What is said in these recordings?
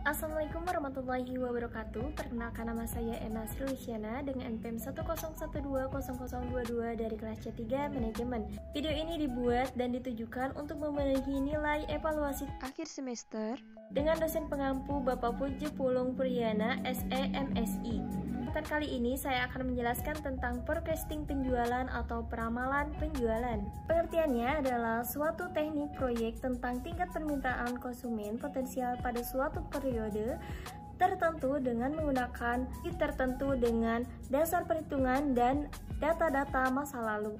Assalamualaikum warahmatullahi wabarakatuh. Perkenalkan, nama saya Ena Sri Luciana dengan NPM 101200022 dari kelas C3 Manajemen. Video ini dibuat dan ditujukan untuk memenuhi nilai evaluasi akhir semester dengan dosen pengampu Bapak Puji Pulung Priyana, SE MSI. Kali ini saya akan menjelaskan tentang forecasting penjualan atau peramalan penjualan. Pengertiannya adalah suatu teknik proyek tentang tingkat permintaan konsumen potensial pada suatu periode tertentu dengan menggunakan tertentu dengan dasar perhitungan dan data-data masa lalu.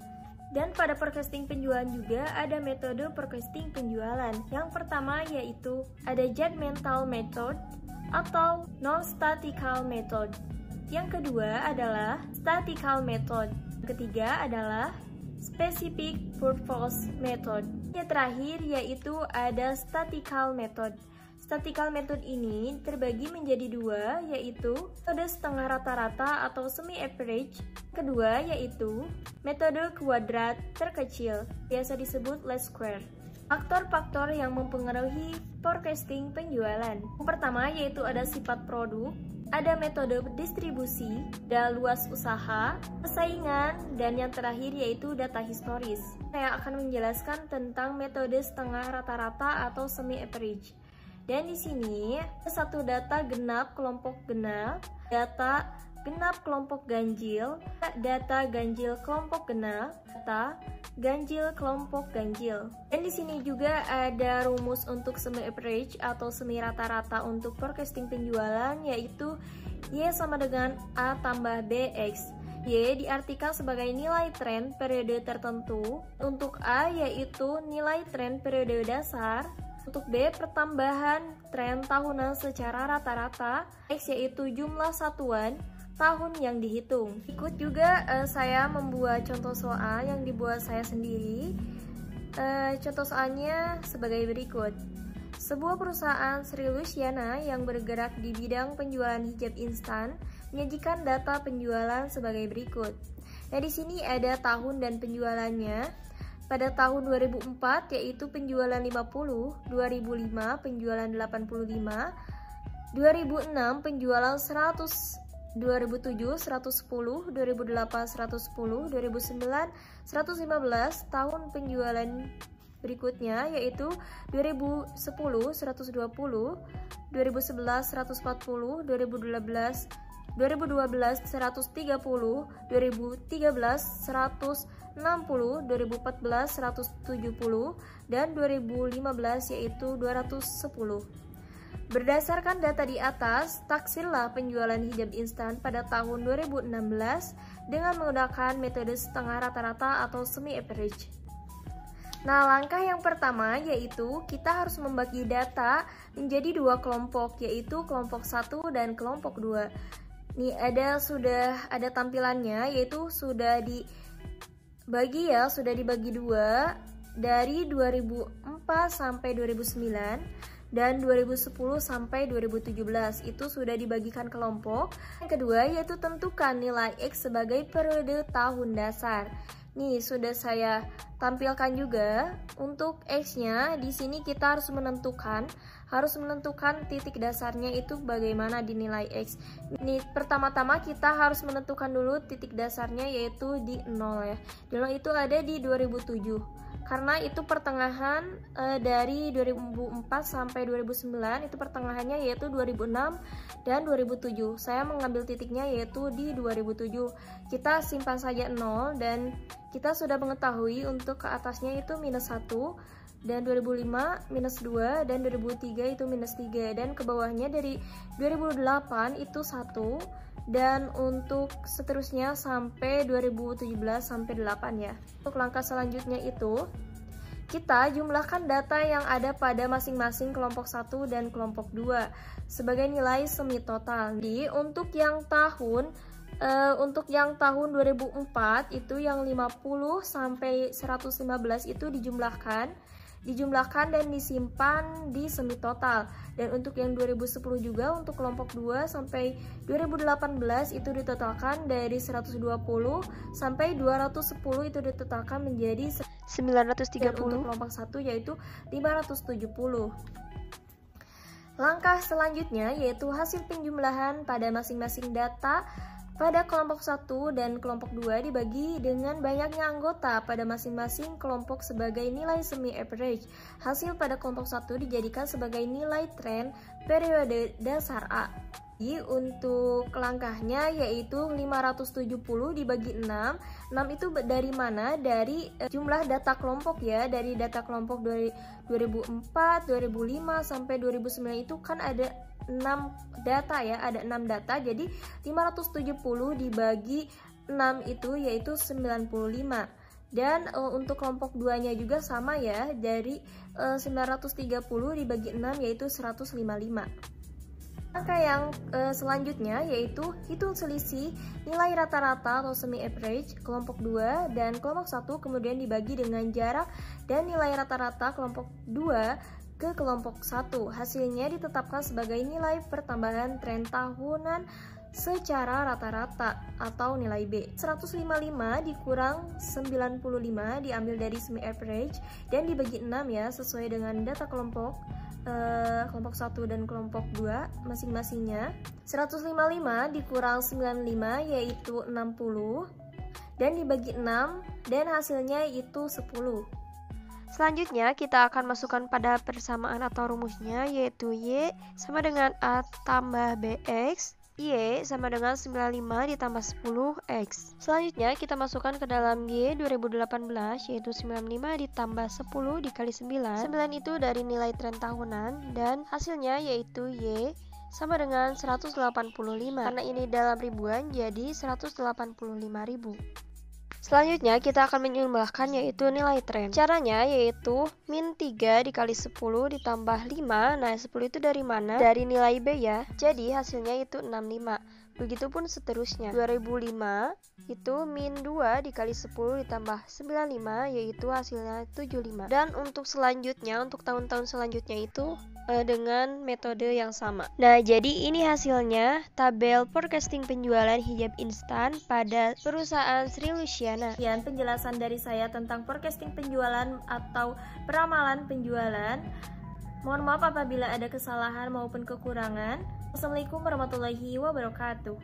Dan pada forecasting penjualan juga ada metode forecasting penjualan. Yang pertama yaitu ada judgmental method atau non-statistical method. Yang kedua adalah statistical method. Ketiga adalah specific purpose method. Yang terakhir yaitu ada statistical method. Statistical method ini terbagi menjadi dua, yaitu metode setengah rata-rata atau semi-average. Kedua yaitu metode kuadrat terkecil, biasa disebut least square. Faktor-faktor yang mempengaruhi forecasting penjualan. Yang pertama yaitu ada sifat produk, ada metode distribusi, ada luas usaha, persaingan, dan yang terakhir yaitu data historis. Saya akan menjelaskan tentang metode setengah rata-rata atau semi-average. Dan di sini ada satu data genap kelompok genap, data genap kelompok ganjil, data ganjil kelompok genap, data ganjil kelompok ganjil. Dan di sini juga ada rumus untuk semi average atau semi rata-rata untuk forecasting penjualan, yaitu Y sama dengan A tambah BX. Y diartikan sebagai nilai tren periode tertentu. Untuk A yaitu nilai tren periode dasar. Untuk B pertambahan tren tahunan secara rata-rata. X yaitu jumlah satuan tahun yang dihitung. Ikut juga saya membuat contoh soal yang dibuat saya sendiri. Contoh soalnya sebagai berikut. Sebuah perusahaan Sri Luciana yang bergerak di bidang penjualan hijab instan menyajikan data penjualan sebagai berikut. Nah, di sini ada tahun dan penjualannya. Pada tahun 2004 yaitu penjualan 50, 2005 penjualan 85, 2006 penjualan 100, 2007 110, 2008 110, 2009 115. Tahun penjualan berikutnya yaitu 2010 120, 2011 140, 2012 130, 2013 160, 2014 170, dan 2015 yaitu 210. Berdasarkan data di atas, taksirlah penjualan hijab instan pada tahun 2016 dengan menggunakan metode setengah rata-rata atau semi average. Nah, langkah yang pertama yaitu kita harus membagi data menjadi dua kelompok, yaitu kelompok 1 dan kelompok 2. Nih sudah ada tampilannya, yaitu sudah dibagi dua dari 2004 sampai 2009 dan 2010 sampai 2017. Itu sudah dibagikan kelompok. Yang kedua yaitu tentukan nilai X sebagai periode tahun dasar. Nih sudah saya tampilkan juga. Untuk X-nya di sini kita harus menentukan titik dasarnya itu bagaimana di nilai X. Nih pertama-tama kita harus menentukan dulu titik dasarnya yaitu di 0 ya. Di 0 itu ada di 2007. Karena itu pertengahan dari 2004 sampai 2009, itu pertengahannya yaitu 2006 dan 2007. Saya mengambil titiknya yaitu di 2007. Kita simpan saja 0 dan kita sudah mengetahui untuk ke atasnya itu minus 1, dan 2005 minus 2, dan 2003 itu minus 3, dan ke bawahnya dari 2008 itu 1, dan untuk seterusnya sampai 2017 sampai 8 ya. Untuk langkah selanjutnya itu kita jumlahkan data yang ada pada masing-masing kelompok 1 dan kelompok 2 sebagai nilai semi total. Jadi untuk yang tahun 2004 itu yang 50 sampai 115 itu dijumlahkan dan disimpan di semi total. Dan untuk yang 2010 juga untuk kelompok 2 sampai 2018 itu ditotalkan dari 120 sampai 210 itu ditotalkan menjadi 930. Dan untuk kelompok 1 yaitu 570. Langkah selanjutnya yaitu hasil penjumlahan pada masing-masing data pada kelompok 1 dan kelompok 2 dibagi dengan banyaknya anggota pada masing-masing kelompok sebagai nilai semi average. Hasil pada kelompok 1 dijadikan sebagai nilai tren periode dasar A. Jadi untuk langkahnya yaitu 570 dibagi 6. 6 itu dari mana? Dari jumlah data kelompok ya. Dari data kelompok dari 2004, 2005 sampai 2009 itu kan ada 6 data ya, ada 6 data. Jadi 570 dibagi 6 itu yaitu 95. Dan untuk kelompok 2-nya juga sama ya, dari 930 dibagi 6 yaitu 155. Angka yang selanjutnya yaitu hitung selisih nilai rata-rata atau semi average kelompok 2 dan kelompok 1 kemudian dibagi dengan jarak dan nilai rata-rata kelompok 2 ke kelompok 1. Hasilnya ditetapkan sebagai nilai pertambahan tren tahunan secara rata-rata atau nilai B. 155 dikurang 95 diambil dari semi average dan dibagi 6 ya, sesuai dengan data kelompok 1 dan kelompok 2 masing-masingnya. 155 dikurang 95 yaitu 60 dan dibagi 6 dan hasilnya itu 10. Selanjutnya kita akan masukkan pada persamaan atau rumusnya, yaitu Y sama dengan A tambah BX, Y sama dengan 95 ditambah 10X. Selanjutnya kita masukkan ke dalam Y 2018, yaitu 95 ditambah 10 dikali 9. 9 itu dari nilai tren tahunan dan hasilnya yaitu Y sama dengan 185. Karena ini dalam ribuan jadi 185.000. Selanjutnya kita akan menjumlahkan yaitu nilai tren. Caranya yaitu min 3 dikali 10 ditambah 5. Nah 10 itu dari mana? Dari nilai B ya. Jadi hasilnya itu 65. Begitupun seterusnya. 2005 itu min 2 dikali 10 ditambah 95 yaitu hasilnya 75. Dan untuk selanjutnya, untuk tahun-tahun selanjutnya itu dengan metode yang sama. Nah, jadi ini hasilnya tabel forecasting penjualan hijab instan pada perusahaan Sri Luciana. Sekian penjelasan dari saya tentang forecasting penjualan atau peramalan penjualan. Mohon maaf apabila ada kesalahan maupun kekurangan. Wassalamualaikum warahmatullahi wabarakatuh.